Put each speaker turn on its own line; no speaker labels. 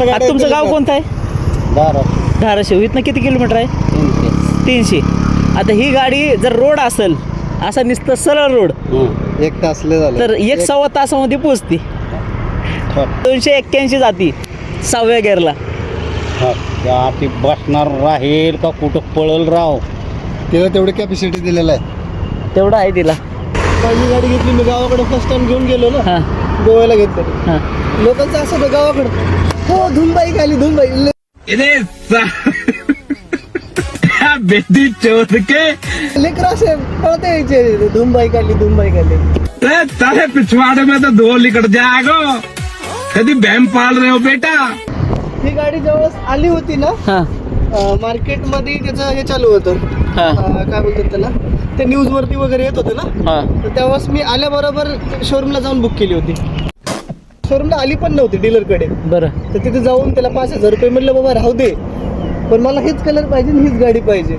आता तुमचं गाव कोणतं आहे? धाराशिव. इथनं किती किलोमीटर आहे? 300. आता ही गाडी जर रोड असेल असा नुसतं सरळ रोड
1 तास लय झालं
तर 1-1.25 तासामध्ये पोचते. 281 जाती 6व्या गेअरला.
ती बसणार राहील का कुठं पळल राव.
तिला तेवढी कॅपॅसिटी दिलेलं आहे.
तेवढं आहे तिला.
पहिली गाडी घेतली मी गावाकडे फर्स्ट टाइम घेऊन गेलो ना,
हां
गोव्याला घेतलं.
हां.
लोकांचं असं होतं गावाकडं, हो धुमबाई खाली धुमबाई.
बेटी चोर के
लेकर असे पळते यायचे, धुमबाई खाली धुमबाई खाली.
तारे पिछवाड़े में तो 2 निकट जाएगा. कधी बॅम पाल रहे हो बेटा.
ही गाडी जवळ आली होती ना,
हां
मार्केटमध्ये त्याचं हे चालू होतं,
हां
काय बोलतात त्याला, ते न्यूज वरती वगैरे येत होतं ना.
हां.
तर तेव्हाच मी आल्याबरोबर शोरूमला जाऊन बुक केली होती. शोरूमला आली पण नव्हती डीलरकडे.
बरं.
तर तिथे जाऊन त्याला 5,000 रुपये म्हणलं, बाबा राहू दे पण मला हेच कलर पाहिजे आणि हीच गाडी पाहिजे.